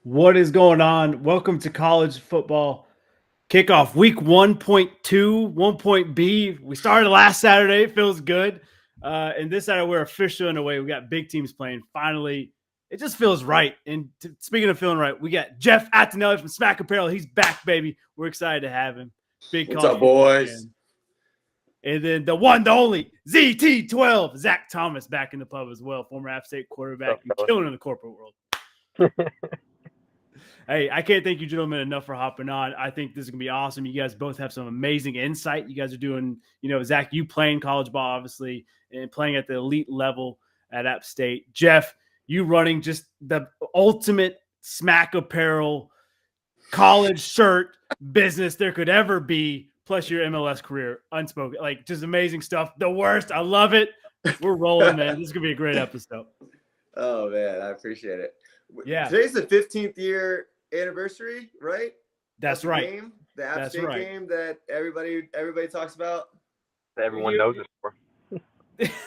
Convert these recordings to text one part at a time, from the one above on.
What is going on? Welcome to college football kickoff week 1.2, 1.B. We started last Saturday. It feels good. And this Saturday, we're officially underway. We got big teams playing. Finally, it just feels right. And speaking of feeling right, we got Jeff Attinelli from Smack Apparel. He's back, baby. We're excited to have him. Big What's college up, football boys? fan. And then the one, the only ZT12, Zach Thomas back in the pub as well, former App State quarterback, and killing in the corporate world. Hey, I can't thank you gentlemen enough for hopping on. I think this is going to be awesome. You guys both have some amazing insight. You guys are doing, Zach, you playing college ball, obviously, and playing at the elite level at App State. Jeff, you running just the ultimate Smack Apparel college shirt business there could ever be, plus your MLS career, unspoken. Like, just amazing stuff. The worst. I love it. We're rolling, man. This is going to be a great episode. Oh, man, I appreciate it. Yeah. Today's the 15th year anniversary, right? That's right. Game, the App State game that everybody talks about. Everyone knows it for.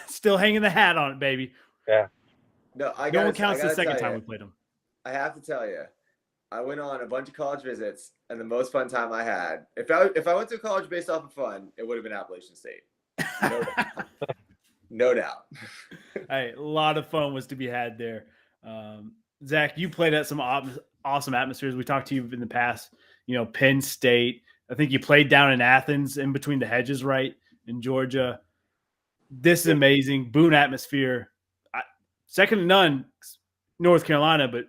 Still hanging the hat on it, baby. Yeah. No one counts the second time we played them. I have to tell you, I went on a bunch of college visits, and the most fun time I had, if I went to college based off of fun, it would have been Appalachian State. No doubt. Hey, a lot of fun was to be had there. Zach, you played at some awesome atmospheres. We talked to you in the past, Penn State. I think you played down in Athens in between the hedges, right? In Georgia. This is amazing. Boone atmosphere. Second to none, North Carolina, but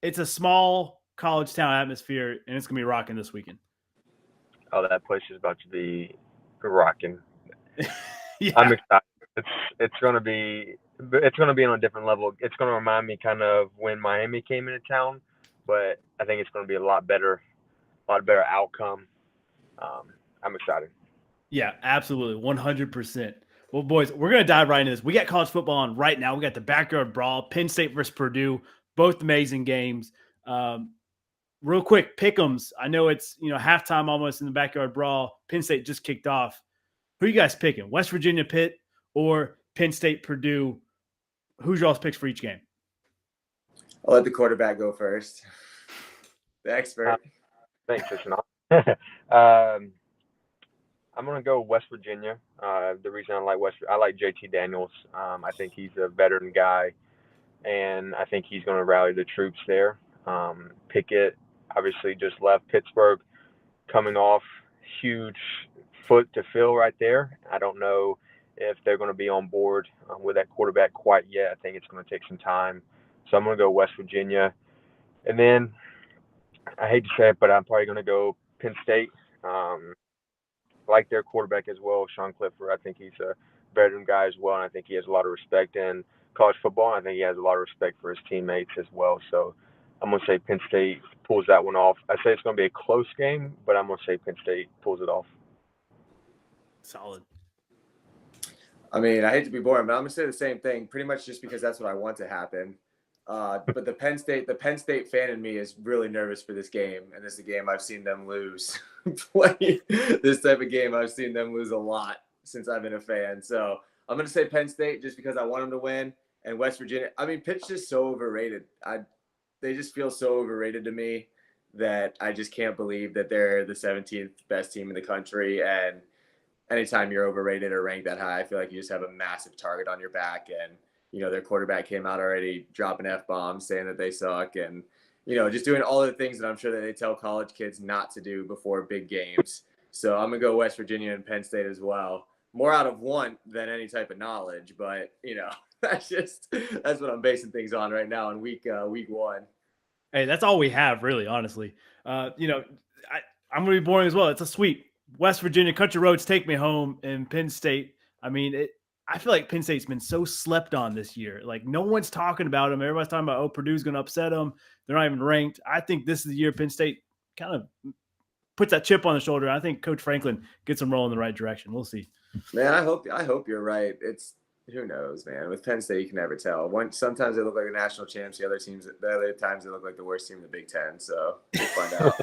it's a small college town atmosphere, and it's going to be rocking this weekend. Oh, that place is about to be rocking. Yeah. I'm excited. It's going to be on a different level. It's going to remind me kind of when Miami came into town, but I think it's going to be a lot better outcome. I'm excited. Yeah, absolutely. 100%. Well, boys, we're going to dive right into this. We got college football on right now. We got the backyard brawl, Penn State versus Purdue, both amazing games. Real quick, pick'ems. I know it's, halftime almost in the backyard brawl. Penn State just kicked off. Who are you guys picking? West Virginia Pitt or Penn State Purdue? Who's y'all's picks for each game? I'll let the quarterback go first. The expert. Thanks, I'm going to go West Virginia. The reason I like JT Daniels. I think he's a veteran guy, and I think he's going to rally the troops there. Pickett obviously just left Pittsburgh, coming off huge foot to fill right there. I don't know if they're going to be on board with that quarterback quite yet. I think it's going to take some time. So I'm going to go West Virginia. And then, I hate to say it, but I'm probably going to go Penn State. Like their quarterback as well, Sean Clifford. I think he's a veteran guy as well, and I think he has a lot of respect in college football. And I think he has a lot of respect for his teammates as well. So I'm going to say Penn State pulls that one off. I say it's going to be a close game, but I'm going to say Penn State pulls it off. Solid. I mean, I hate to be boring, but I'm going to say the same thing pretty much just because that's what I want to happen. But the Penn State fan in me is really nervous for this game, and this is a game I've seen them lose. This type of game, I've seen them lose a lot since I've been a fan. So I'm going to say Penn State just because I want them to win. And West Virginia, I mean, Pitt's just so overrated. They just feel so overrated to me that I just can't believe that they're the 17th best team in the country. And anytime you're overrated or ranked that high, I feel like you just have a massive target on your back. And their quarterback came out already dropping F-bombs, saying that they suck, and, just doing all the things that I'm sure that they tell college kids not to do before big games. So I'm going to go West Virginia and Penn State as well. More out of want than any type of knowledge, but, that's what I'm basing things on right now in week one. Hey, that's all we have, really, honestly. I'm going to be boring as well. It's a sweep. West Virginia, country roads take me home, and Penn State, I mean, I feel like Penn State's been so slept on this year. Like, no one's talking about them. Everybody's talking about, Purdue's going to upset them. They're not even ranked. I think this is the year Penn State kind of puts that chip on the shoulder. I think Coach Franklin gets them rolling in the right direction. We'll see. Man, I hope you're right. Who knows, man? With Penn State, you can never tell. Sometimes they look like a national champs. The other times they look like the worst team in the Big Ten. So we'll find out.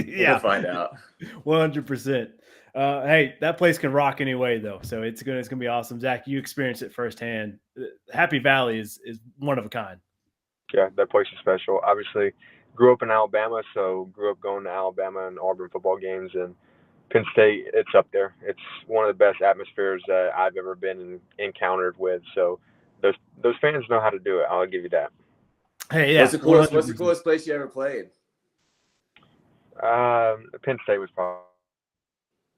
Yeah, we'll find out. 100%. Hey, that place can rock anyway, though. So it's gonna be awesome. Zach, you experienced it firsthand. Happy Valley is one of a kind. Yeah, that place is special. Obviously, grew up in Alabama, so grew up going to Alabama and Auburn football games, and Penn State, it's up there. It's one of the best atmospheres that I've ever been encountered with. So those fans know how to do it. I'll give you that. Hey, yeah, What's the coolest 100%. place you ever played? Penn State was probably.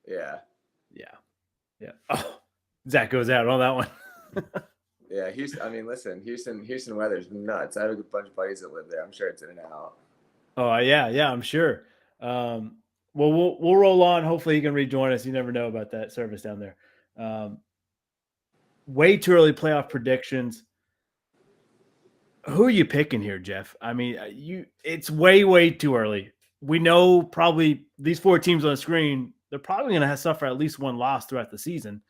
Yeah. Yeah. Oh, Zach goes out on that one. Yeah, Houston. I mean, listen, Houston weather's nuts. I have a bunch of buddies that live there. I'm sure it's in and out. Oh yeah, I'm sure. Well, we'll roll on. Hopefully, he can rejoin us. You never know about that service down there. Way too early playoff predictions. Who are you picking here, Jeff? I mean, it's way too early. We know probably these 4 teams on the screen, they're probably going to suffer at least one loss throughout the season.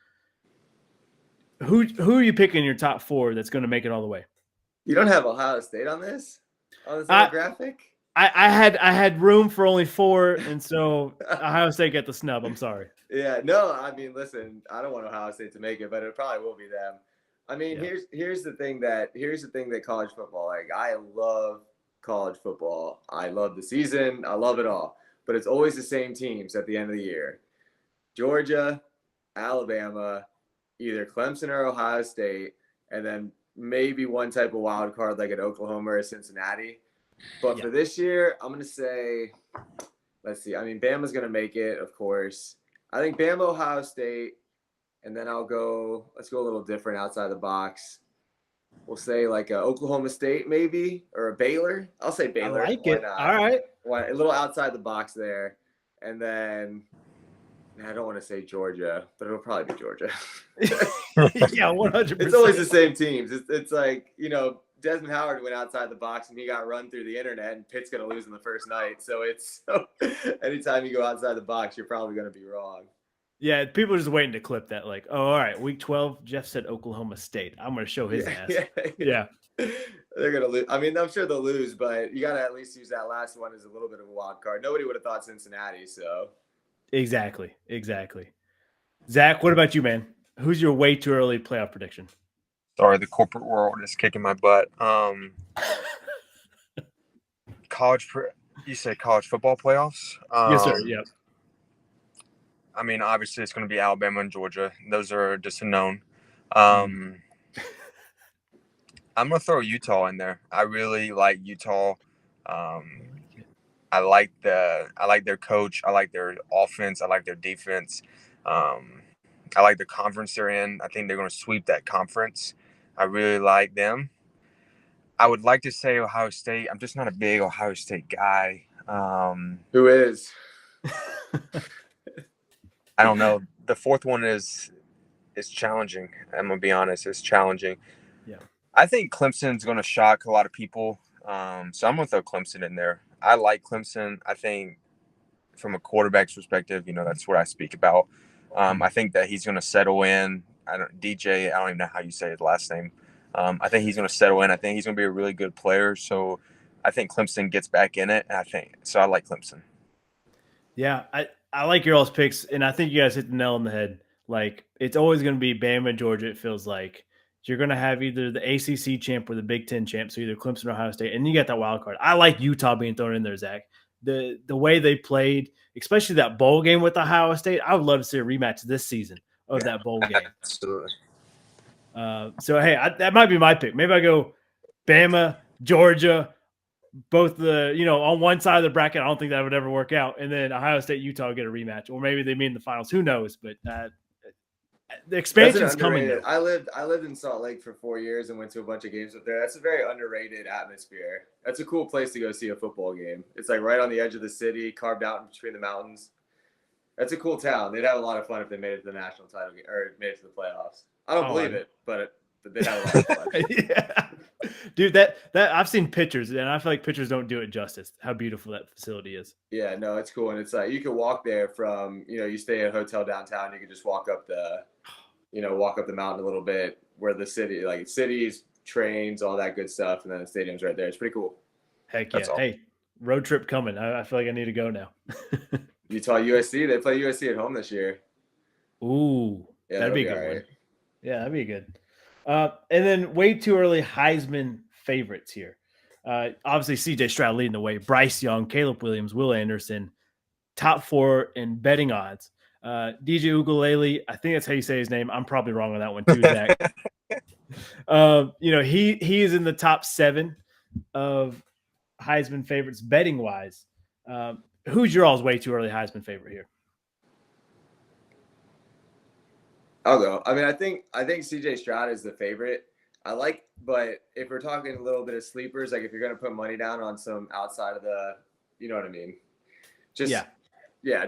Who are you picking in your top 4 that's going to make it all the way? You don't have Ohio State on this little graphic? I had room for only 4, and so Ohio State got the snub. I'm sorry. Yeah, no, I mean, listen, I don't want Ohio State to make it, but it probably will be them. I mean, Yeah. here's the thing that college football, like, I love college football. I love the season. I love it all. But it's always the same teams at the end of the year. Georgia, Alabama, either Clemson or Ohio State, and then maybe one type of wild card like an Oklahoma or Cincinnati. But for this year, I'm going to say, let's see. I mean, Bama's going to make it, of course. I think Bama, Ohio State, and then let's go a little different outside the box. We'll say like a Oklahoma State maybe, or a Baylor. I'll say Baylor. I like it. All right. A little outside the box there. And then I don't want to say Georgia, but it'll probably be Georgia. Yeah, 100%. It's always the same teams. It's like, Desmond Howard went outside the box and he got run through the internet, and Pitt's going to lose in the first night. So anytime you go outside the box, you're probably going to be wrong. Yeah, people are just waiting to clip that. Like, oh, all right, week 12, Jeff said Oklahoma State. I'm going to show his ass. Yeah. They're going to lose. I mean, I'm sure they'll lose, but you got to at least use that last one as a little bit of a wild card. Nobody would have thought Cincinnati, so. Exactly. Zach, what about you, man? Who's your way too early playoff prediction? Sorry, the corporate world is kicking my butt. You said college football playoffs? Yes, sir. Yep. I mean, obviously, it's going to be Alabama and Georgia. Those are just a known. I'm going to throw Utah in there. I really like Utah. I like their coach. I like their offense. I like their defense. I like the conference they're in. I think they're going to sweep that conference. I really like them. I would like to say Ohio State. I'm just not a big Ohio State guy. Who is? I don't know. The fourth one is challenging. I'm going to be honest. It's challenging. Yeah. I think Clemson's going to shock a lot of people. So I'm going to throw Clemson in there. I like Clemson. I think from a quarterback's perspective, that's what I speak about. I think that he's going to settle in. I don't even know how you say his last name. I think he's going to settle in. I think he's going to be a really good player. So I think Clemson gets back in it. I like Clemson. Yeah, I like your all's picks, and I think you guys hit the nail on the head. Like, it's always going to be Bama and Georgia, it feels like. You're going to have either the ACC champ or the Big Ten champ, so either Clemson or Ohio State, and you got that wild card. I like Utah being thrown in there, Zach. The way they played, especially that bowl game with Ohio State, I would love to see a rematch this season of that bowl game. Absolutely. So, hey, that might be my pick. Maybe I go Bama, Georgia, both on one side of the bracket. I don't think that would ever work out. And then Ohio State, Utah get a rematch. Or maybe they meet in the finals. Who knows? But the expansion's coming. Though. I lived in Salt Lake for 4 years and went to a bunch of games up there. That's a very underrated atmosphere. That's a cool place to go see a football game. It's like right on the edge of the city, carved out in between the mountains. That's a cool town. They'd have a lot of fun if they made it to the national title game or made it to the playoffs. I don't believe it, but they'd have a lot of fun. Yeah. Dude, that I've seen pictures, and I feel like pictures don't do it justice, how beautiful that facility is. Yeah, no, it's cool. And it's like you can walk there from, you stay at a hotel downtown, you can just walk up the mountain a little bit where the city, like cities, trains, all that good stuff, and then the stadium's right there. It's pretty cool. Heck yeah. Hey, road trip coming. I feel like I need to go now. Utah, USC, they play USC at home this year. Ooh, yeah, that'd be a good one. Yeah, that'd be good. And then way too early Heisman favorites here. Obviously, C.J. Stroud leading the way. Bryce Young, Caleb Williams, Will Anderson, top 4 in betting odds. DJ Ukulele, I think that's how you say his name. I'm probably wrong on that one too, Zach. He is in the top 7 of Heisman favorites betting wise. Who's your all's way too early Heisman favorite here? I'll go. I mean, I think CJ Stroud is the favorite. But if we're talking a little bit of sleepers, like if you're going to put money down on some outside of the, you know what I mean? Just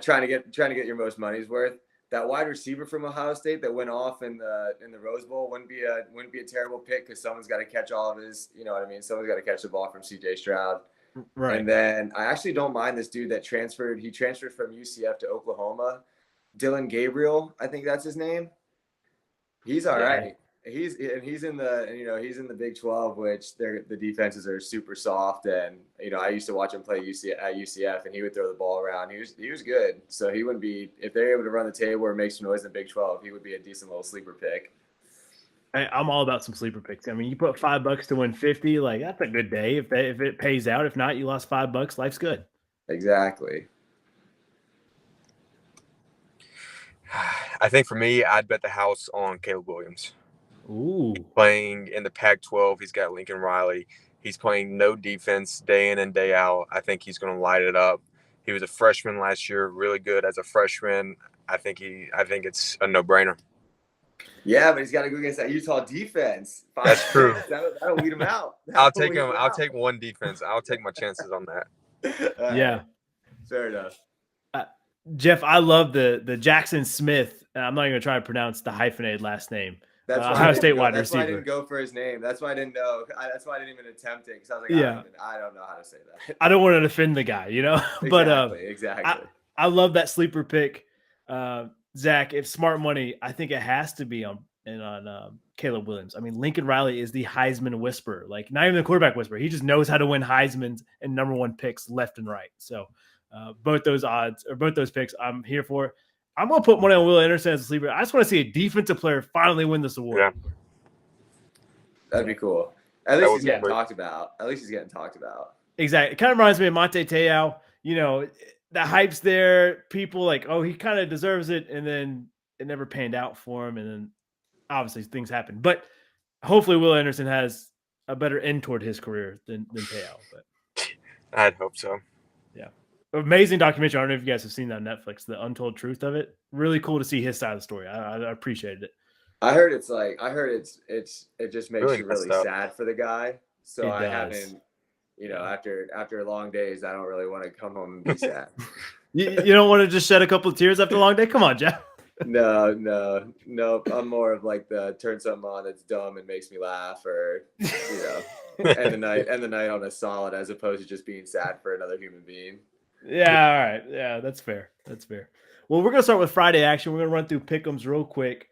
trying to get your most money's worth. That wide receiver from Ohio State that went off in the Rose Bowl wouldn't be a terrible pick because someone's got to catch all of his, you know what I mean? Someone's got to catch the ball from CJ Stroud. Right. And then I actually don't mind this dude that transferred. He transferred from UCF to Oklahoma. Dillon Gabriel, I think that's his name. He's all right. He's in the Big 12, which the defenses are super soft. And I used to watch him play at UCF, and he would throw the ball around. He was good. So he wouldn't be, if they're able to run the table or make some noise in the Big 12, he would be a decent little sleeper pick. I'm all about some sleeper picks. I mean, you put $5 to win 50, like that's a good day. If it pays out, if not, you lost $5. Life's good. Exactly. I think for me, I'd bet the house on Caleb Williams. Ooh. He's playing in the Pac-12. He's got Lincoln Riley. He's playing no defense day in and day out. I think he's going to light it up. He was a freshman last year, really good as a freshman. I think it's a no-brainer. Yeah, but he's got to go against that Utah defense. That's true. That'll weed him out. I'll take him. I'll take one defense. I'll take my chances on that. Yeah. Fair enough. Jeff, I love the Jackson Smith. I'm not even going to try to pronounce the hyphenated last name. That's Ohio State wide receiver. That's why I didn't go for his name. That's why I didn't know. That's why I didn't even attempt it because I was like, I don't know how to say that. I don't want to offend the guy, But exactly. I love that sleeper pick, Zach. If smart money, I think it has to be on Caleb Williams. I mean, Lincoln Riley is the Heisman whisperer, like not even the quarterback whisperer. He just knows how to win Heisman's and number 1 picks left and right. So both those picks, I'm here for. I'm going to put money on Will Anderson as a sleeper. I just want to see a defensive player finally win this award. Yeah. That'd be cool. At least he's getting talked about. Exactly. It kind of reminds me of Monte Te'o. The hype's there. People like, oh, he kind of deserves it. And then it never panned out for him. And then obviously things happen. But hopefully Will Anderson has a better end toward his career than Te'o. But I'd hope so. Yeah. Amazing documentary. I don't know if you guys have seen that on Netflix, The Untold Truth of it. Really cool to see his side of the story. I appreciated it. I heard it just makes you really sad for the guy. So I haven't, after long days, I don't really want to come home and be sad. You don't want to just shed a couple of tears after a long day? Come on, Jeff. No. I'm more of like the turn something on that's dumb and makes me laugh, or end the night on a solid, as opposed to just being sad for another human being. Yeah, all right. Yeah, that's fair. Well, we're going to start with Friday action. We're going to run through pick'ems real quick.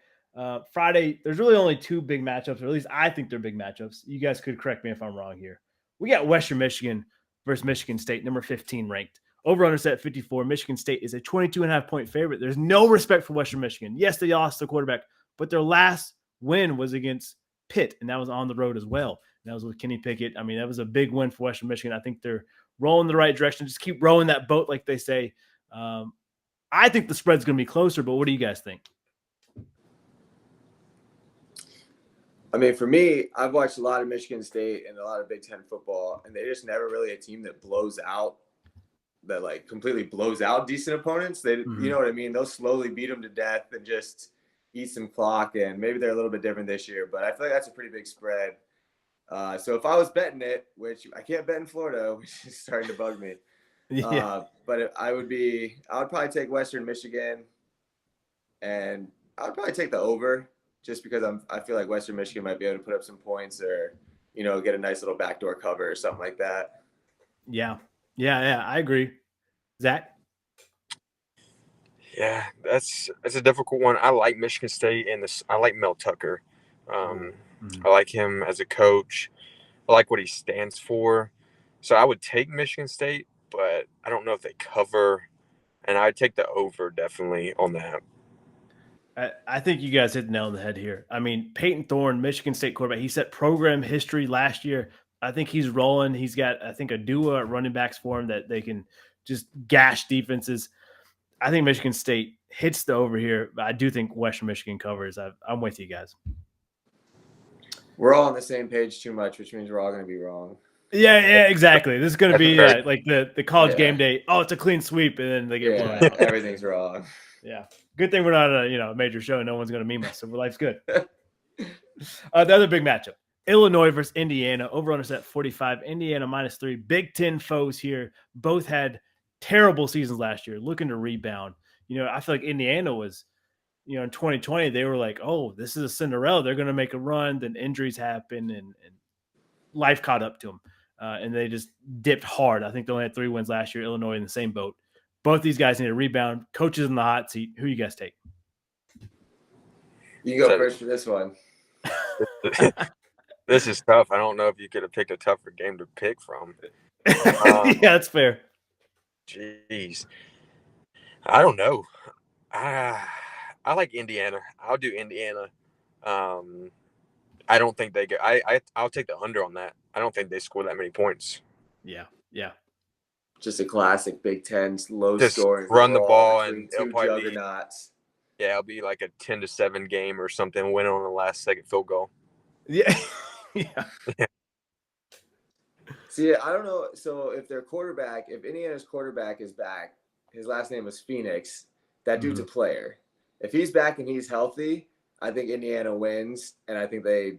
Friday, there's really only 2 big matchups, or at least I think they're big matchups. You guys could correct me if I'm wrong here. We got Western Michigan versus Michigan State, number 15 ranked. Over-under set at 54. Michigan State is a 22.5-point favorite. There's no respect for Western Michigan. Yes, they lost the quarterback, but their last win was against Pitt, and that was on the road as well. And that was with Kenny Pickett. I mean, that was a big win for Western Michigan. I think they're rolling the right direction. Just keep rowing that boat, like they say. I think the spread's going to be closer, but what do you guys think? I mean, for me, I've watched a lot of Michigan State and a lot of Big Ten football, and they're just never really a team that completely blows out decent opponents. They, You know what I mean? They'll slowly beat them to death and just eat some clock, and maybe they're a little bit different this year, but I feel like that's a pretty big spread. So if I was betting it, which I can't bet in Florida, which is starting to bug me. Yeah. But I would probably take Western Michigan, and I would probably take the over just because I feel like Western Michigan might be able to put up some points or, get a nice little backdoor cover or something like that. Yeah. I agree. Zach? Yeah, that's a difficult one. I like Michigan State, and I like Mel Tucker. I like him as a coach. I like what he stands for. So I would take Michigan State, but I don't know if they cover, and I'd take the over definitely on that. I think you guys hit the nail on the head here. I mean, Peyton Thorne, Michigan State quarterback, he set program history last year, I think he's rolling. He's got, I think, a duo at running backs for him that they can just gash defenses. I think Michigan State hits the over here, but I do think Western Michigan covers. I'm with you guys. We're all on the same page too much, which means we're all going to be wrong. Yeah, exactly. This is going to be like the college game day. Oh, it's a clean sweep, and then they get blown out. Everything's wrong. Yeah. Good thing we're not a major show. No one's going to meme us, so life's good. The other big matchup, Illinois versus Indiana. Over-under set 45. Indiana -3. Big Ten foes here. Both had terrible seasons last year, looking to rebound. I feel like Indiana was, in 2020, they were like, oh, this is a Cinderella. They're going to make a run. Then injuries happen, and life caught up to them. And they just dipped hard. I think they only had 3 wins last year. Illinois in the same boat. Both these guys need a rebound. Coaches in the hot seat. Who you guys take? You go first for this one. This is tough. I don't know if you could have picked a tougher game to pick from. Yeah, that's fair. Jeez. I don't know. I like Indiana. I'll do Indiana. I don't think they get. I'll take the under on that. I don't think they score that many points. Yeah. Just a classic Big Ten low Just scoring. Run the ball and two juggernauts. It'll be like a 10-7 game or something. Win on the last second field goal. Yeah. See, I don't know. So if Indiana's quarterback is back, his last name was Phoenix. That dude's a player. If he's back and he's healthy, I think Indiana wins, and I think they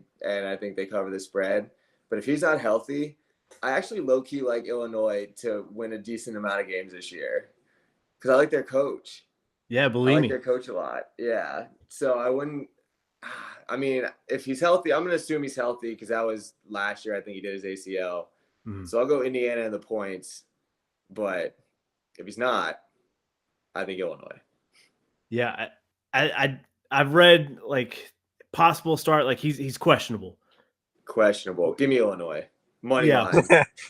cover the spread. But if he's not healthy, I actually low-key like Illinois to win a decent amount of games this year because I like their coach. Yeah, believe me. I like their coach a lot. Yeah. So I wouldn't – I mean, if he's healthy, I'm going to assume he's healthy because that was last year. I think he did his ACL. So I'll go Indiana in the points. But if he's not, I think Illinois. Yeah, I've read like possible start, like he's questionable. Questionable. Give me Illinois. Money line.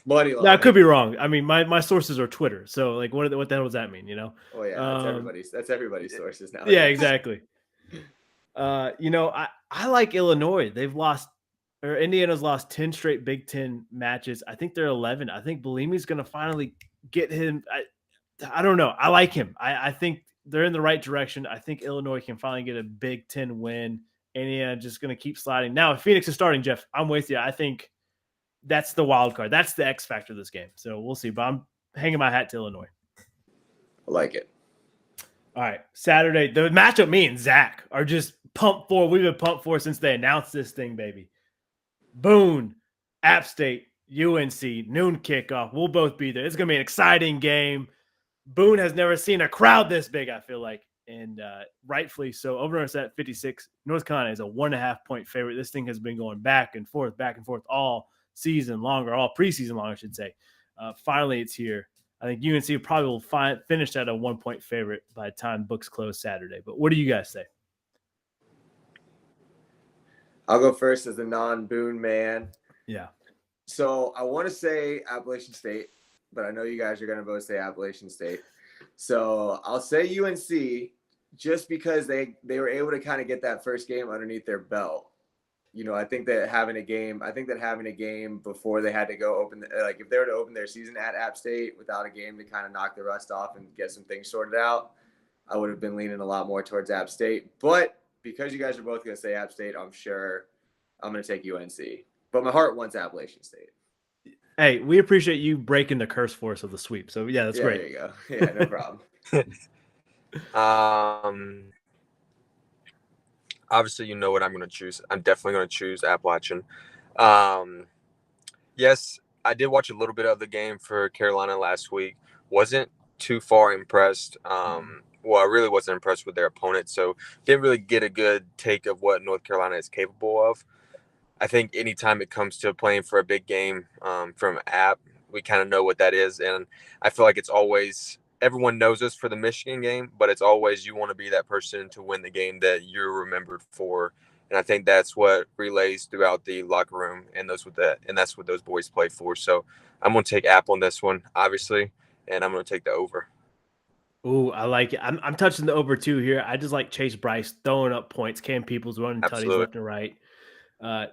Money line. Now, I could be wrong. I mean, my sources are Twitter. So like what the hell does that mean, Oh yeah, that's everybody's sources now. Yeah, exactly. I like Illinois. Indiana's lost 10 straight Big Ten matches. I think they're 11. I think Bellini's going to finally get him. I don't know. I like him. I think they're in the right direction. I think Illinois can finally get a Big Ten win. Indiana just going to keep sliding. Now, if Phoenix is starting, Jeff, I'm with you. I think that's the wild card. That's the X factor of this game. So we'll see. But I'm hanging my hat to Illinois. I like it. All right. Saturday, the matchup me and Zach are just pumped for. We've been pumped for since they announced this thing, baby. Boone, App State, UNC, noon kickoff. We'll both be there. It's going to be an exciting game. Boone has never seen a crowd this big, I feel like, and rightfully so. Over at 56. North Carolina is a 1.5-point favorite. This thing has been going back and forth all season long, or all preseason long, I should say. Finally, it's here. I think UNC probably will finish at a 1-point favorite by the time books close Saturday. But what do you guys say? I'll go first as a non-Boone man. Yeah. So I want to say Appalachian State, but I know you guys are going to both say Appalachian State. So I'll say UNC just because they were able to kind of get that first game underneath their belt. I think that having a game before they had to go open, if they were to open their season at App State without a game to kind of knock the rust off and get some things sorted out, I would have been leaning a lot more towards App State. But because you guys are both going to say App State, I'm sure I'm going to take UNC. But my heart wants Appalachian State. Hey, we appreciate you breaking the curse for us of the sweep. So, yeah, that's great. There you go. Yeah, no problem. Obviously, you know what I'm going to choose. I'm definitely going to choose Appalachian. Yes, I did watch a little bit of the game for Carolina last week. Wasn't too far impressed. Well, I really wasn't impressed with their opponent, so didn't really get a good take of what North Carolina is capable of. I think anytime it comes to playing for a big game from App, we kind of know what that is, and I feel like it's always everyone knows us for the Michigan game, but it's always you want to be that person to win the game that you're remembered for, and I think that's what relays throughout the locker room, and that's what those boys play for. So I'm going to take App on this one, obviously, and I'm going to take the over. Ooh, I like it. I'm touching the over 2 here. I just like Chase Bryce throwing up points. Cam Peoples running tutties left and right.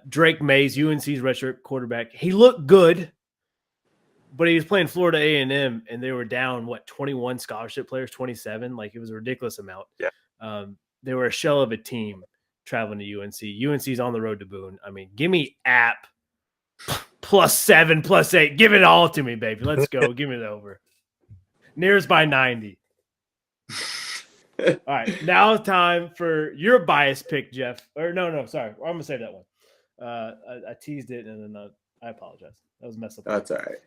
Drake Mays, UNC's redshirt quarterback, he looked good, but he was playing Florida A&M, and they were down, 21 scholarship players, 27? Like, it was a ridiculous amount. Yeah. They were a shell of a team traveling to UNC. UNC's on the road to Boone. I mean, give me App +7, +8. Give it all to me, baby. Let's go. Give me the over. Nearest by 90. All right, now it's time for your bias pick, Jeff. Or no, sorry. I'm going to save that one. I teased it, and then I apologize. That was messed up. That's all right.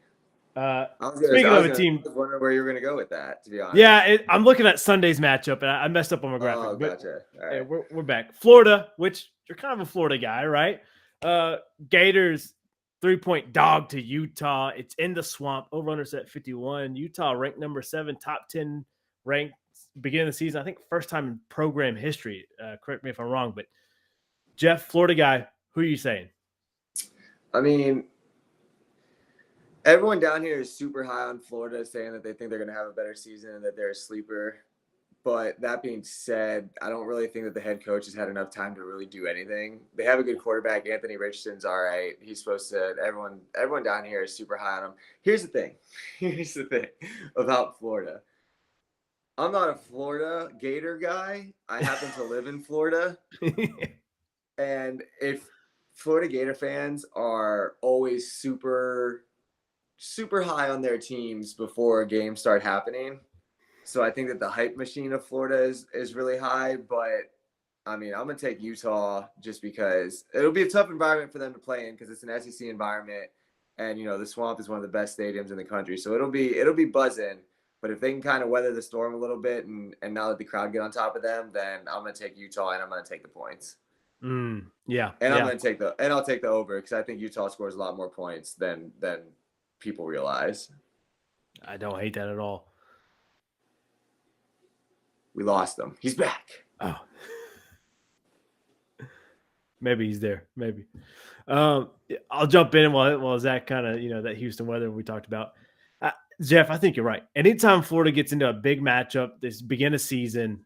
Speaking of a team, I was wondering where you were going to go with that, to be honest. Yeah, I'm looking at Sunday's matchup, and I messed up on my graphic. Oh, gotcha. All right. Hey, we're back. Florida, which you're kind of a Florida guy, right? Gators 3-point dog to Utah. It's in the swamp. Over/under set 51. Utah ranked number 7, top 10 ranked beginning of the season. I think first time in program history. Correct me if I'm wrong, but Jeff, Florida guy, who are you saying? I mean, everyone down here is super high on Florida, saying that they think they're going to have a better season and that they're a sleeper. But that being said, I don't really think that the head coach has had enough time to really do anything. They have a good quarterback. Anthony Richardson's all right. He's supposed to – everyone down here is super high on him. Here's the thing. About Florida. I'm not a Florida Gator guy. I happen to live in Florida. And if Florida Gator fans are always super high on their teams before games start happening. So I think that the hype machine of Florida is really high, but I mean, I'm going to take Utah just because it'll be a tough environment for them to play in because it's an SEC environment and, you know, the Swamp is one of the best stadiums in the country. So it'll be buzzing, but if they can kind of weather the storm a little bit and not let the crowd get on top of them, then I'm going to take Utah and I'm going to take the points. Yeah. And I'm going to I'll take the over because I think Utah scores a lot more points than people realize. I don't hate that at all. We lost him. He's back. Oh. Maybe he's there. Maybe. I'll jump in while Zach kind of, that Houston weather we talked about. Jeff, I think you're right. Anytime Florida gets into a big matchup, this beginning of season,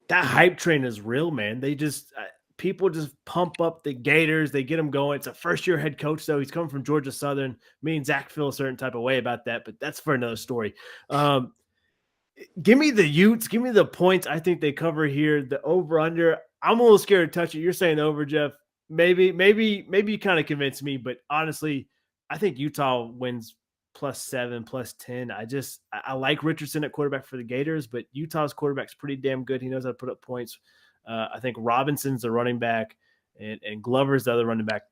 that hype train is real, man. They just people just pump up the Gators. They get them going. It's a first-year head coach, though. He's coming from Georgia Southern. Me and Zach feel a certain type of way about that, but that's for another story. Give me the Utes. Give me the points. I think they cover here. The over/under. I'm a little scared to touch it. You're saying over, Jeff. Maybe you kind of convinced me, but honestly, I think Utah wins +7, +10. I like Richardson at quarterback for the Gators, but Utah's quarterback's pretty damn good. He knows how to put up points. I think Robinson's the running back, and Glover's the other running back.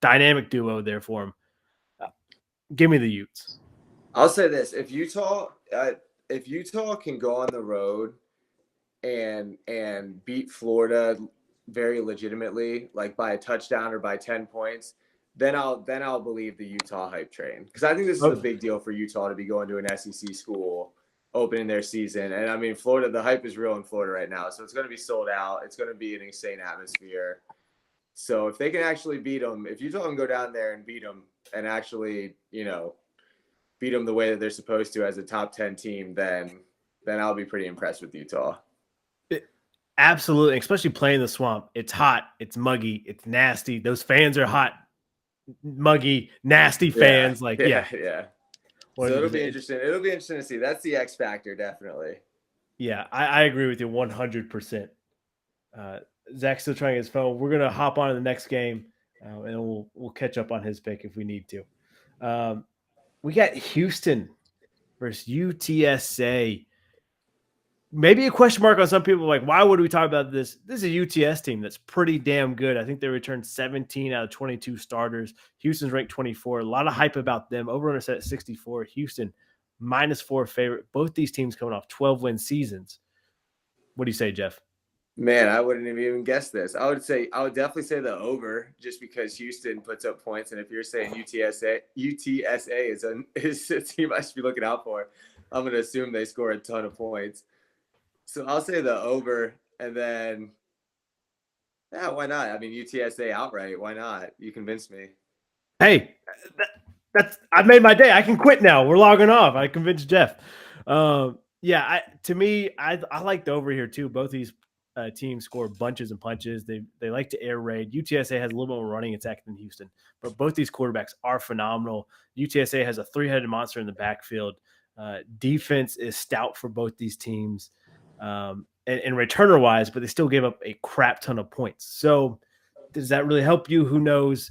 Dynamic duo there for him. Give me the Utes. I'll say this: if Utah can go on the road and beat Florida very legitimately, like by a touchdown or by 10 points, then I'll believe the Utah hype train. Because I think this is a big deal for Utah to be going to an SEC school opening their season. And I mean, Florida, the hype is real in Florida right now. So it's going to be sold out. It's going to be an insane atmosphere. So if they can actually beat them, if Utah can go down there and beat them and actually, beat them the way that they're supposed to as a top 10 team, then I'll be pretty impressed with Utah. Absolutely. Especially playing the Swamp. It's hot. It's muggy. It's nasty. Those fans are hot, muggy, nasty fans. Yeah. So it'll be interesting. It'll be interesting to see. That's the X factor, definitely. Yeah, I agree with you 100%. Zach's still trying his phone. We're gonna hop on to the next game, and we'll catch up on his pick if we need to. We got Houston versus UTSA. Maybe a question mark on some people, like, why would we talk about this? This is a UTS team that's pretty damn good. I think they returned 17 out of 22 starters. Houston's ranked 24. A lot of hype about them. Over/under set at 64. Houston -4 favorite. Both these teams coming off 12-win seasons. What do you say, Jeff? Man, I wouldn't have even guessed this. I would definitely say the over, just because Houston puts up points. And if you're saying UTSA is a team I should be looking out for, I'm going to assume they score a ton of points. So I'll say the over, and then, yeah, why not? I mean, UTSA outright. Why not? You convinced me. Hey, I've made my day. I can quit now. We're logging off. I convinced Jeff. To me, I like the over here too. Both these teams score bunches and punches. They like to air raid. UTSA has a little bit more running attack than Houston, but both these quarterbacks are phenomenal. UTSA has a three-headed monster in the backfield. Defense is stout for both these teams, and returner-wise, but they still gave up a crap ton of points. So does that really help you? Who knows?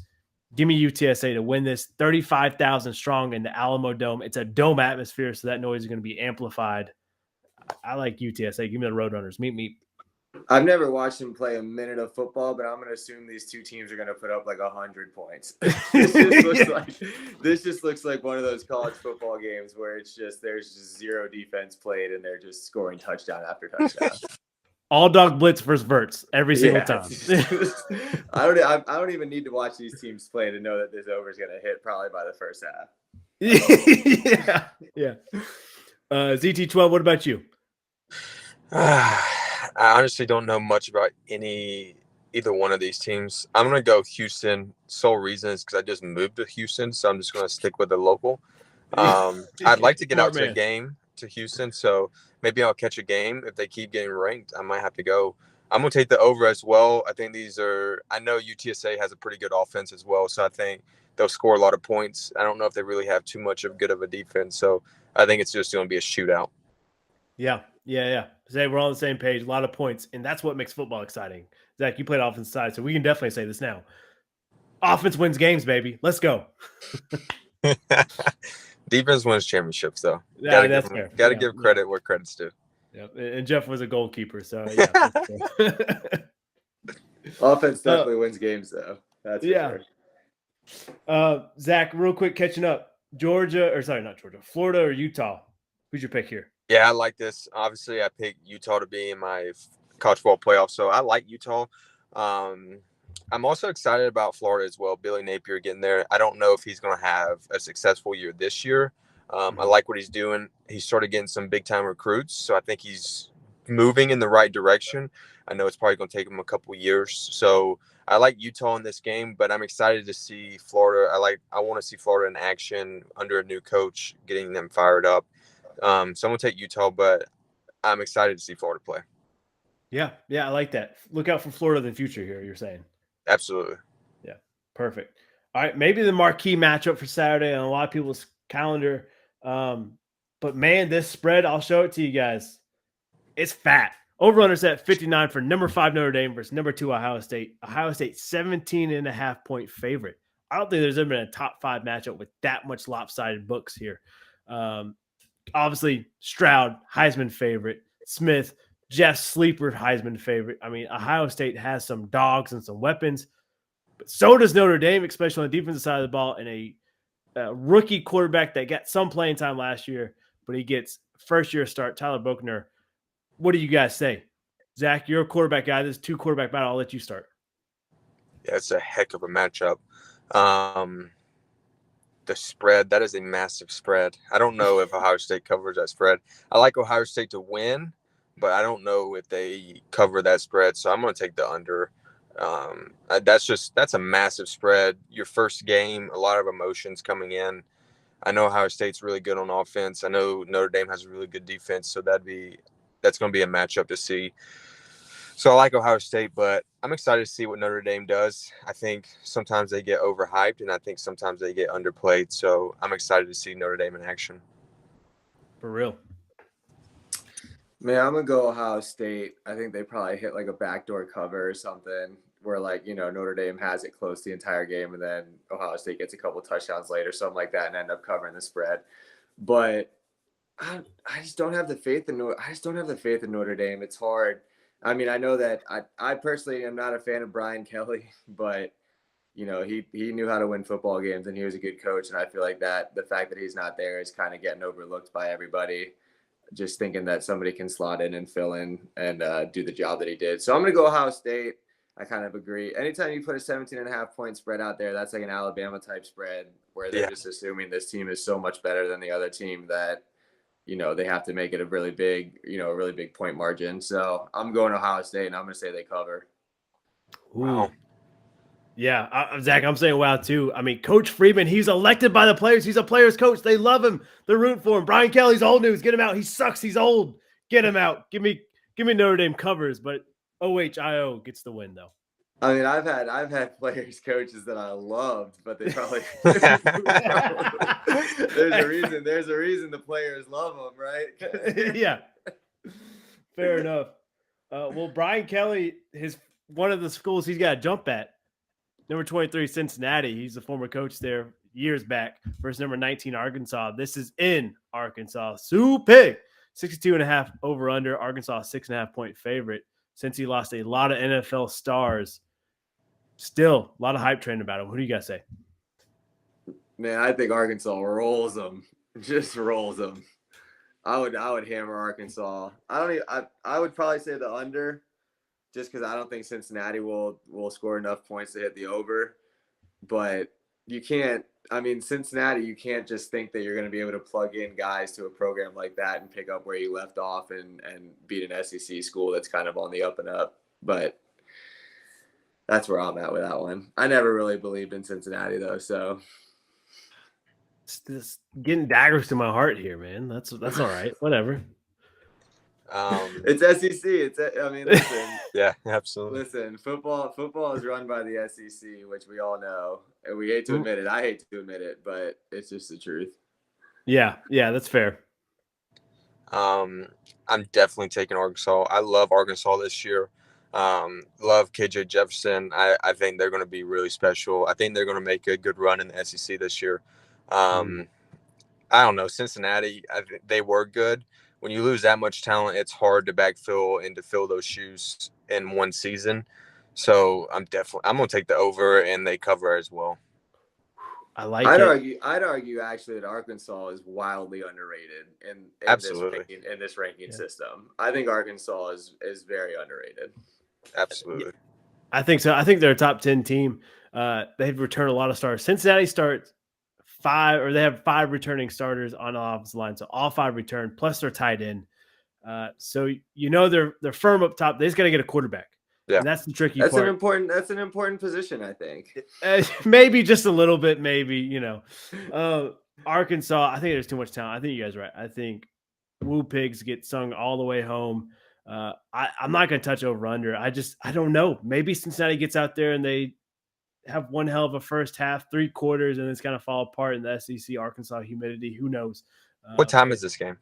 Give me UTSA to win this. 35,000 strong in the Alamo Dome. It's a dome atmosphere, so that noise is going to be amplified. I like UTSA. Give me the Roadrunners. Meet. I've never watched them play a minute of football, but I'm going to assume these two teams are going to put up like 100 points. This just looks like one of those college football games where there's just zero defense played and they're just scoring touchdown after touchdown. All dog blitz versus verts every single time. I don't even need to watch these teams play to know that this over is going to hit probably by the first half. Yeah. ZT12, what about you? I honestly don't know much about either one of these teams. I'm going to go Houston. Sole reason is because I just moved to Houston, so I'm just going to stick with the local. I'd like to get out to a game to Houston, so maybe I'll catch a game. If they keep getting ranked, I might have to go. I'm going to take the over as well. I think I know UTSA has a pretty good offense as well, so I think they'll score a lot of points. I don't know if they really have too much of good of a defense, so I think it's just going to be a shootout. Yeah. Say we're all on the same page. A lot of points, and that's what makes football exciting. Zach, you played offense side, so we can definitely say this now. Offense wins games, baby. Let's go. Defense wins championships, though. Yeah, that's fair. Got to give credit where credit's due. Yeah, and Jeff was a goalkeeper, so yeah. Offense definitely wins games, though. That's for sure. Zach, real quick, catching up. Florida or Utah? Who's your pick here? Yeah, I like this. Obviously, I picked Utah to be in my college football playoff, so I like Utah. I'm also excited about Florida as well. Billy Napier getting there. I don't know if he's going to have a successful year this year. I like what he's doing. He started getting some big-time recruits, so I think he's moving in the right direction. I know it's probably going to take him a couple years. So I like Utah in this game, but I'm excited to see Florida. I want to see Florida in action under a new coach, getting them fired up. So I'm going to take Utah, but I'm excited to see Florida play. Yeah, I like that. Look out for Florida in the future here, you're saying. Absolutely. Yeah, perfect. All right, maybe the marquee matchup for Saturday on a lot of people's calendar. But, man, this spread, I'll show it to you guys. It's fat. Over-under set 59 for number 5 Notre Dame versus number 2 Ohio State. Ohio State 17.5-point favorite. I don't think there's ever been a top 5 matchup with that much lopsided books here. Obviously, Stroud, Heisman favorite. Smith, Jeff Sleeper, Heisman favorite. I mean, Ohio State has some dogs and some weapons, but so does Notre Dame, especially on the defensive side of the ball, and a rookie quarterback that got some playing time last year, but he gets first-year start, Tyler Buchner. What do you guys say? Zach, you're a quarterback guy. This is 2 quarterback battle. I'll let you start. Yeah, it's a heck of a matchup. The spread, that is a massive spread. I don't know if Ohio State covers that spread. I like Ohio State to win, but I don't know if they cover that spread, so I'm going to take the under. That's a massive spread. Your first game, a lot of emotions coming in. I know Ohio State's really good on offense. I know Notre Dame has a really good defense, so that's going to be a matchup to see. So I like Ohio State, but I'm excited to see what Notre Dame does. I think sometimes they get overhyped, and I think sometimes they get underplayed. So I'm excited to see Notre Dame in action. For real. Man, I'm going to go Ohio State. I think they probably hit like a backdoor cover or something where Notre Dame has it close the entire game, and then Ohio State gets a couple touchdowns later, something like that, and end up covering the spread. But I just don't have the faith in Notre Dame. It's hard. I mean, I know that I personally am not a fan of Brian Kelly, but he knew how to win football games, and he was a good coach. And I feel like that the fact that he's not there is kind of getting overlooked by everybody, just thinking that somebody can slot in and fill in and do the job that he did. So I'm going to go Ohio State. I kind of agree. Anytime you put a 17.5-point spread out there, that's like an Alabama type spread where they're just assuming this team is so much better than the other team that they have to make it a really big point margin. So I'm going Ohio State, and I'm going to say they cover. Wow. Yeah, Zach, I'm saying wow, too. I mean, Coach Freeman, he's elected by the players. He's a player's coach. They love him. They're rooting for him. Brian Kelly's old news. Get him out. He sucks. He's old. Get him out. Give me Notre Dame covers. But OHIO gets the win though. I mean, I've had players, coaches that I loved, but they probably there's a reason the players love them, right? Yeah, fair enough. Well, Brian Kelly, one of the schools he's got to jump at, number 23, Cincinnati. He's the former coach there years back versus number 19, Arkansas. This is in Arkansas. Sue Pig, 62.5 over under. Arkansas 6.5-point favorite. Since he lost a lot of NFL stars, still a lot of hype train about him. What do you guys say? Man, I think Arkansas rolls them, just rolls them. I would hammer Arkansas. I would probably say the under, just because I don't think Cincinnati will score enough points to hit the over. But you can't. I mean, Cincinnati, you can't just think that you're going to be able to plug in guys to a program like that and pick up where you left off and beat an SEC school that's kind of on the up and up. But that's where I'm at with that one. I never really believed in Cincinnati though, so. It's just getting daggers to my heart here, man. That's all right. Whatever. It's SEC. I mean, listen. Yeah, absolutely. Listen, football is run by the SEC, which we all know, and we hate to admit it. I hate to admit it, but it's just the truth. Yeah, that's fair. I'm definitely taking Arkansas. I love Arkansas this year. Love KJ Jefferson. I think they're going to be really special. I think they're going to make a good run in the SEC this year. I don't know. Cincinnati, they were good. When you lose that much talent, it's hard to backfill and to fill those shoes in one season. So I'm going to take the over, and they cover as well. I like I'd argue actually that Arkansas is wildly underrated in this ranking system. I think Arkansas is very underrated. Absolutely. I think so. I think they're a top 10 team. They've returned a lot of stars. Cincinnati starts they have 5 returning starters on the offensive line. So all 5 returned, plus they're tied in. So they're firm up top. They just got to get a quarterback. Yeah. And that's the tricky part. That's an important position, I think. Maybe just a little bit, maybe, Arkansas, I think there's too much talent. I think you guys are right. I think Woo Pigs get sung all the way home. I'm not going to touch over under. I don't know. Maybe Cincinnati gets out there and they have one hell of a first half, 3 quarters, and it's kind of fall apart in the SEC, Arkansas humidity. Who knows? What time is this game?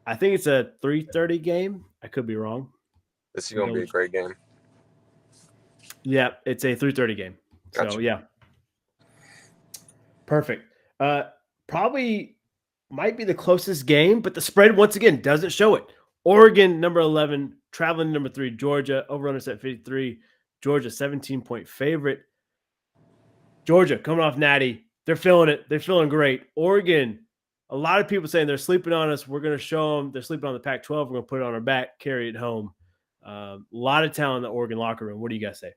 I think it's a 3:30 game. I could be wrong. This is going to be a great game. Yeah, it's a 3:30 game. Gotcha. So, yeah. Perfect. Probably might be the closest game, but the spread, once again, doesn't show it. Oregon, number 11, traveling number 3, Georgia, over-under set 53. Georgia, 17-point favorite. Georgia, coming off Natty. They're feeling it. They're feeling great. Oregon, a lot of people saying they're sleeping on us. We're going to show them they're sleeping on the Pac-12. We're going to put it on our back, carry it home. A lot of talent in the Oregon locker room. What do you guys say?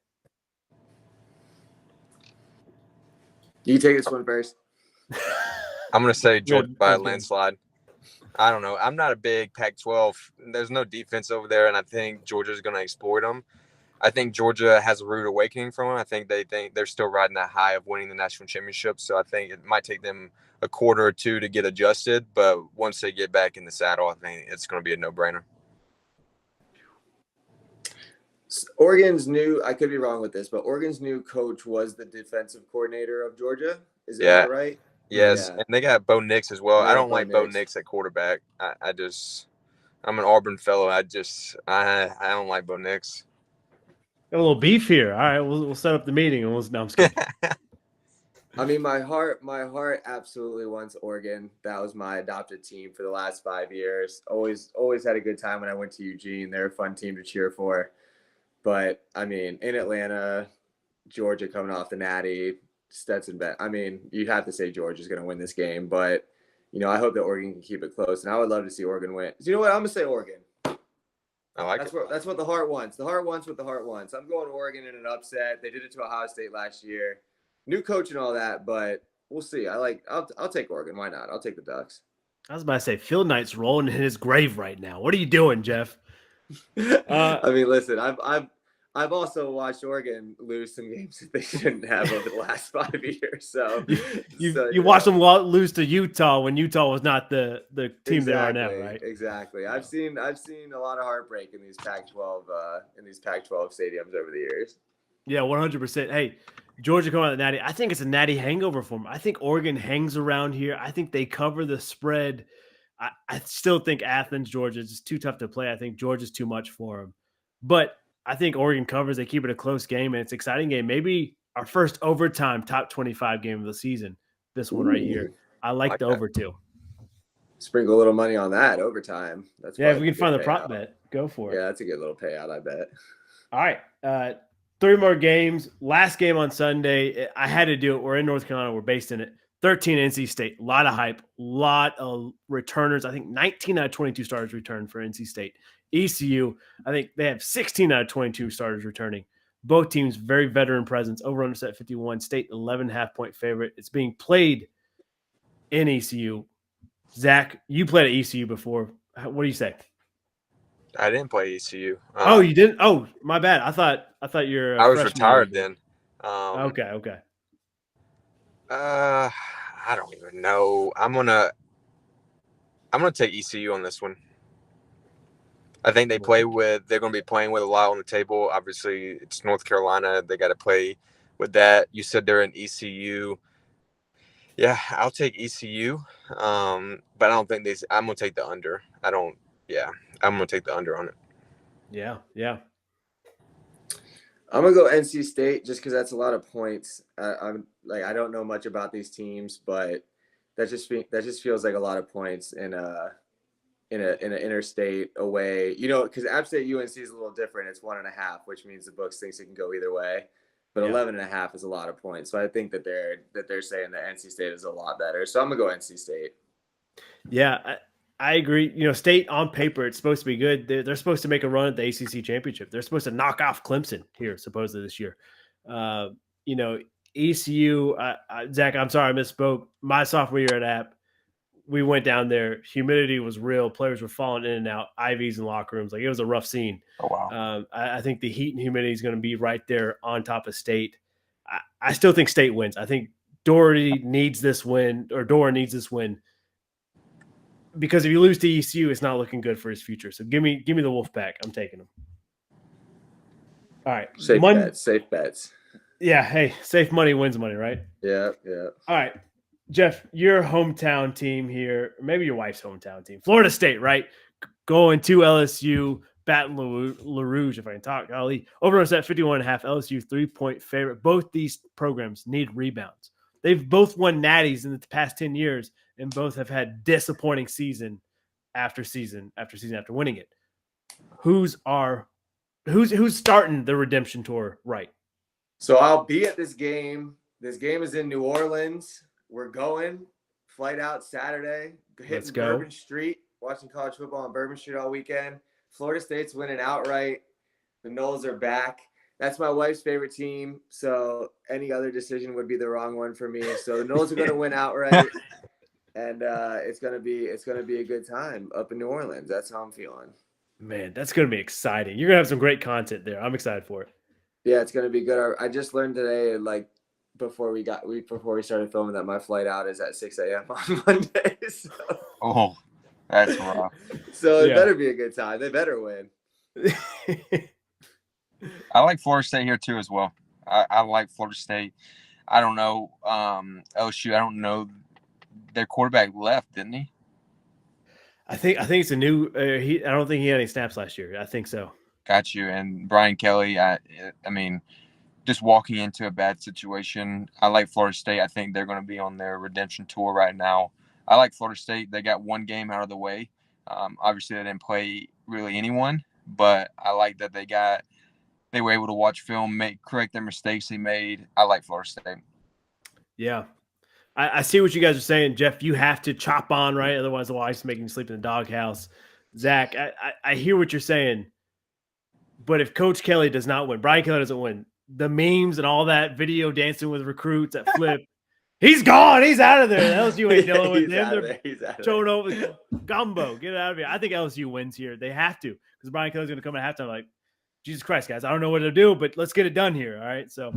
You take this one first. I'm going to say Georgia by a landslide. I don't know. I'm not a big Pac-12. There's no defense over there, and I think Georgia's going to exploit them. I think Georgia has a rude awakening from them. I think they're still riding that high of winning the national championship. So I think it might take them a quarter or two to get adjusted. But once they get back in the saddle, I think it's going to be a no-brainer. Oregon's new, I could be wrong with this, but Oregon's new coach was the defensive coordinator of Georgia. Is that right? Yes. Yeah. And they got Bo Nix as well. I don't like Bo Nix at quarterback. I'm an Auburn fellow. I don't like Bo Nix. Got a little beef here. All right, we'll set up the meeting and no, I'm just kidding. I mean, my heart absolutely wants Oregon. That was my adopted team for the last 5 years. Always had a good time when I went to Eugene. They're a fun team to cheer for. But I mean, in Atlanta, Georgia coming off the Natty, Stetson Bennett. I mean, you'd have to say Georgia's going to win this game, but I hope that Oregon can keep it close, and I would love to see Oregon win. So you know what? I'm going to say Oregon. I like it. That's what the heart wants. The heart wants what the heart wants. I'm going Oregon in an upset. They did it to Ohio State last year. New coach and all that, but we'll see. I'll take Oregon. Why not? I'll take the Ducks. I was about to say Phil Knight's rolling in his grave right now. What are you doing, Jeff? I mean, listen, I've also watched Oregon lose some games that they shouldn't have over the last 5 years. So you watched them lose to Utah when Utah was not the team they are now, right? Exactly. I've seen a lot of heartbreak in these Pac-12 stadiums over the years. Yeah, 100%. Hey, Georgia coming out of the Natty. I think it's a Natty hangover for them. I think Oregon hangs around here. I think they cover the spread. I still think Athens, Georgia is just too tough to play. I think Georgia's too much for them. But I think Oregon covers. They keep it a close game, and it's an exciting game. Maybe our first overtime top 25 game of the season. This one right here. I like the that. over too. Sprinkle a little money on that overtime. That's if we can find the prop bet, go for it. Yeah, that's a good little payout, I bet. All right. 3 more games. Last game on Sunday. I had to do it. We're in North Carolina. We're based in it. 13 NC State. A lot of hype. A lot of returners. I think 19 out of 22 starters returned for NC State. ECU, I think they have 16 out of 22 starters returning. Both teams very veteran presence. Over under set 51. State 11.5 point favorite. It's being played in ECU. Zach, you played at ECU before. What do you say? I didn't play ECU. Oh, you didn't? Oh, my bad. I thought you're. I was retired then. Okay. I don't even know. I'm gonna take ECU on this one. I think they're going to be playing with a lot on the table. Obviously, it's North Carolina. They got to play with that. You said they're in ECU. Yeah, I'll take ECU. But I don't think I'm going to take the under. I'm going to take the under on it. Yeah. I'm going to go NC State just because that's a lot of points. I don't know much about these teams, but that just feels like a lot of points in an interstate away, because App State UNC is a little different. It's 1.5, which means the books thinks it can go either way, but 11.5 is a lot of points. So I think that they're saying that NC State is a lot better. So I'm gonna go NC State. Yeah, I agree. State on paper, it's supposed to be good. They're supposed to make a run at the ACC championship. They're supposed to knock off Clemson here, supposedly this year. ECU, Zach, I'm sorry I misspoke. My sophomore year at App, we went down there. Humidity was real. Players were falling in and out. IVs in locker rooms. Like, it was a rough scene. Oh, wow. I think the heat and humidity is going to be right there on top of State. I still think State wins. I think Dora needs this win, because if you lose to ECU, it's not looking good for his future. So give me the Wolfpack. I'm taking them. All right. Safe bets. Yeah. Hey, safe money wins money, right? Yeah. All right. Jeff, your hometown team here, maybe your wife's hometown team, Florida State, right? Going to LSU, Baton Rouge, if I can talk. Golly, over set 51.5, LSU 3-point favorite. Both these programs need rebounds. They've both won natties in the past 10 years, and both have had disappointing season after winning it. Who's starting the redemption tour right? So I'll be at this game. This game is in New Orleans. We're going. Flight out Saturday. Hitting Bourbon Street. Watching college football on Bourbon Street all weekend. Florida State's winning outright. The Noles are back. That's my wife's favorite team. So any other decision would be the wrong one for me. So the Noles are going to win outright. And it's gonna be a good time up in New Orleans. That's how I'm feeling. Man, that's gonna be exciting. You're gonna have some great content there. I'm excited for it. Yeah, it's gonna be good. I just learned today, before we started filming, that my flight out is at 6 a.m. on Monday. So. Oh, that's rough. So it better be a good time. They better win. I like Florida State here too as well. I like Florida State. I don't know LSU. I don't know. Their quarterback left, didn't he? I think it's a new. I don't think he had any snaps last year. I think so. Got you. And Brian Kelly. I mean, just walking into a bad situation. I like Florida State. I think they're going to be on their redemption tour right now. I like Florida State. They got one game out of the way. Obviously, they didn't play really anyone, but I like that they were able to watch film, correct their mistakes they made. I like Florida State. Yeah. I see what you guys are saying, Jeff. You have to chop on, right? Otherwise, the wife's making you sleep in the doghouse. Zach, I hear what you're saying. But if Coach Kelly does not win, Brian Kelly doesn't win, the memes and all that video dancing with recruits at Flip, he's gone. He's out of there. LSU ain't dealing with him. They're showing over gumbo. Get it out of here. I think LSU wins here. They have to, because Brian Kelly's going to come at halftime like, Jesus Christ, guys, I don't know what to do, but let's get it done here. All right. So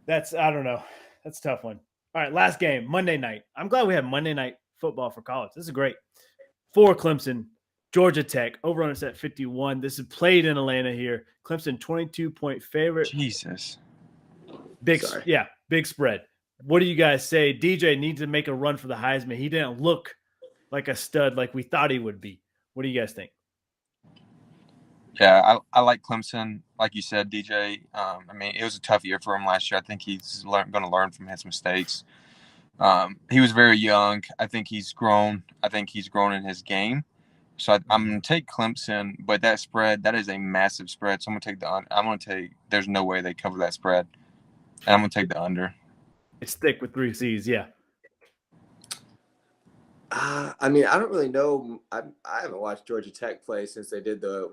I don't know. That's a tough one. All right. Last game, Monday night. I'm glad we have Monday night football for college. This is great. For Clemson, Georgia Tech, over on at 51. This is played in Atlanta here. Clemson 22-point favorite. Jesus. Big spread. What do you guys say? DJ needs to make a run for the Heisman. He didn't look like a stud like we thought he would be. What do you guys think? Yeah, I like Clemson. Like you said, DJ, I mean, it was a tough year for him last year. I think he's going to learn from his mistakes. He was very young. I think he's grown. I think he's grown in his game. So I'm going to take Clemson, but that spread, that is a massive spread. So I'm going to take there's no way they cover that spread. And I'm going to take the under. It's thick with 3 C's, yeah. I mean, I don't really know. I haven't watched Georgia Tech play since they did the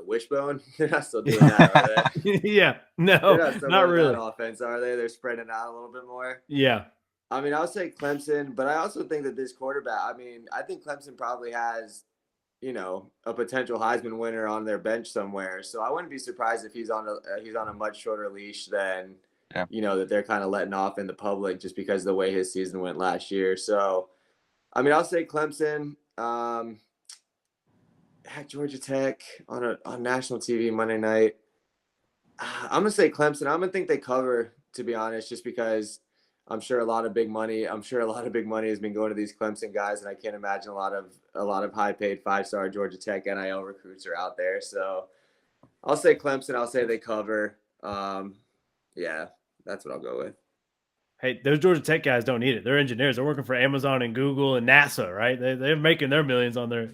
wishbone? They're not still doing that, are they? Yeah, no, not really. That offense, are they? They're spreading it out a little bit more. Yeah. I mean, I'll say Clemson, but I also think that this quarterback. I mean, I think Clemson probably has, a potential Heisman winner on their bench somewhere. So I wouldn't be surprised if he's on a much shorter leash than, that they're kind of letting off in the public just because of the way his season went last year. So. I mean, I'll say Clemson. At Georgia Tech on national TV Monday night. I'm gonna say Clemson. I'm gonna think they cover, to be honest, just because I'm sure a lot of big money has been going to these Clemson guys, and I can't imagine a lot of high-paid 5-star Georgia Tech NIL recruits are out there. So I'll say Clemson. I'll say they cover. Yeah, that's what I'll go with. Hey, those Georgia Tech guys don't need it. They're engineers. They're working for Amazon and Google and NASA, right? They're making their millions on their,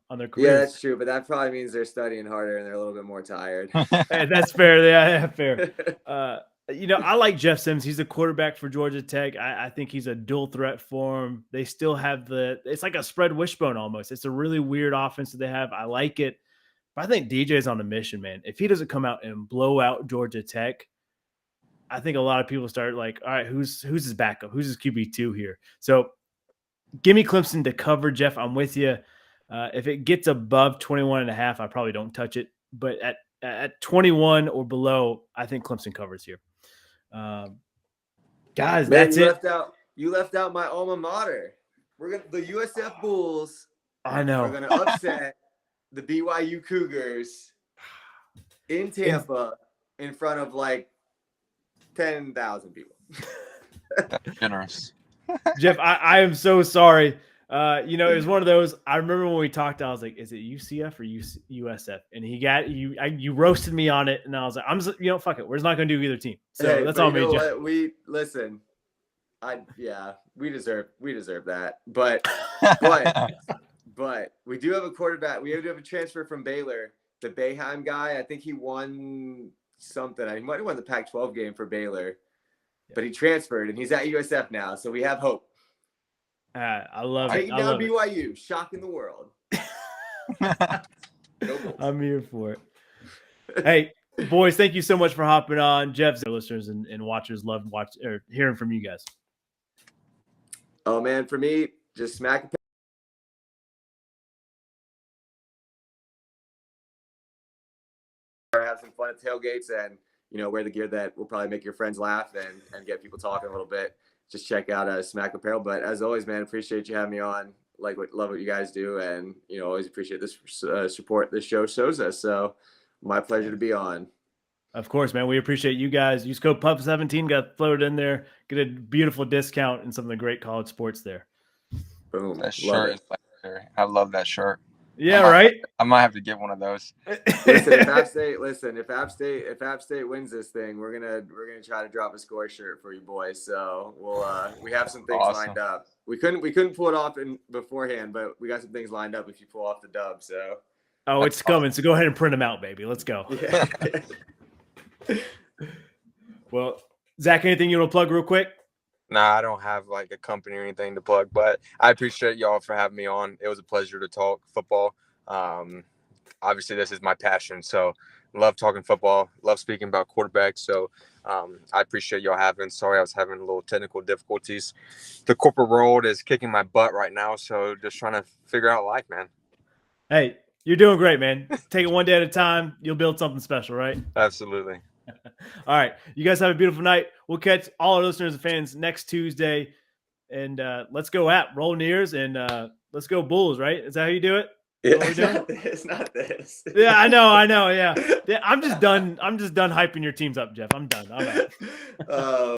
on their careers. Yeah, that's true. But that probably means they're studying harder and they're a little bit more tired. Hey, that's fair. Yeah, fair. I like Jeff Sims. He's a quarterback for Georgia Tech. I think he's a dual threat for him. They still have it's like a spread wishbone almost. It's a really weird offense that they have. I like it. But I think DJ's on a mission, man. If he doesn't come out and blow out Georgia Tech, I think a lot of people start like, all right, who's his backup? Who's his QB2 here? So give me Clemson to cover, Jeff. I'm with you. If it gets above 21.5, I probably don't touch it. But at 21 or below, I think Clemson covers here. Guys, that's it. You left out my alma mater. The USF Bulls. I know. We're gonna upset the BYU Cougars in Tampa in front of like 10,000 people. That's generous. Jeff, I am so sorry. It was one of those. I remember when we talked, I was like, is it UCF or USF? And he got you. You roasted me on it, and I was like, fuck it. We're just not going to do either team. So that's all me, Jeff. We deserve that. But we do have a quarterback. We do have a transfer from Baylor, the Boeheim guy. I think he won something. He might have won the Pac-12 game for Baylor, but he transferred and he's at USF now. So we have hope. I love it. Taking down BYU, shocking the world. I'm here for it. Hey, boys, thank you so much for hopping on. Jeff's listeners and watchers love hearing from you guys. Oh man, for me, just smack. Have some fun at tailgates and wear the gear that will probably make your friends laugh and get people talking a little bit. Just check out Smack Apparel. But as always, man, appreciate you having me on. Love what you guys do, and always appreciate this support this show shows us. So my pleasure to be on. Of course, man. We appreciate you guys. Use code PUP17, got floated in there. Get a beautiful discount in some of the great college sports there. Boom. That shirt is legendary. I love that shirt. Yeah, right. I might have to get one of those. Listen, if App State wins this thing, we're gonna try to drop a score shirt for you boys. So we have some things lined up. We couldn't pull it off beforehand, but we got some things lined up if you pull off the dub. So it's coming. So go ahead and print them out, baby. Let's go. Yeah. Well, Zach, anything you want to plug real quick? Nah, I don't have like a company or anything to plug, but I appreciate y'all for having me on. It was a pleasure to talk football. Obviously, this is my passion, so love talking football, love speaking about quarterbacks. So I appreciate y'all having. Sorry, I was having a little technical difficulties. The corporate world is kicking my butt right now, so just trying to figure out life, man. Hey, You're doing great, man. Take it one day at a time. You'll build something special, right? Absolutely. All right. You guys have a beautiful night. We'll catch all our listeners and fans next Tuesday. And let's go Rolling Ears and let's go Bulls, right? Is that how you do it? Yeah, What we're doing? not this. Yeah, I know. Yeah. I'm just done hyping your teams up, Jeff. I'm done. I'm out.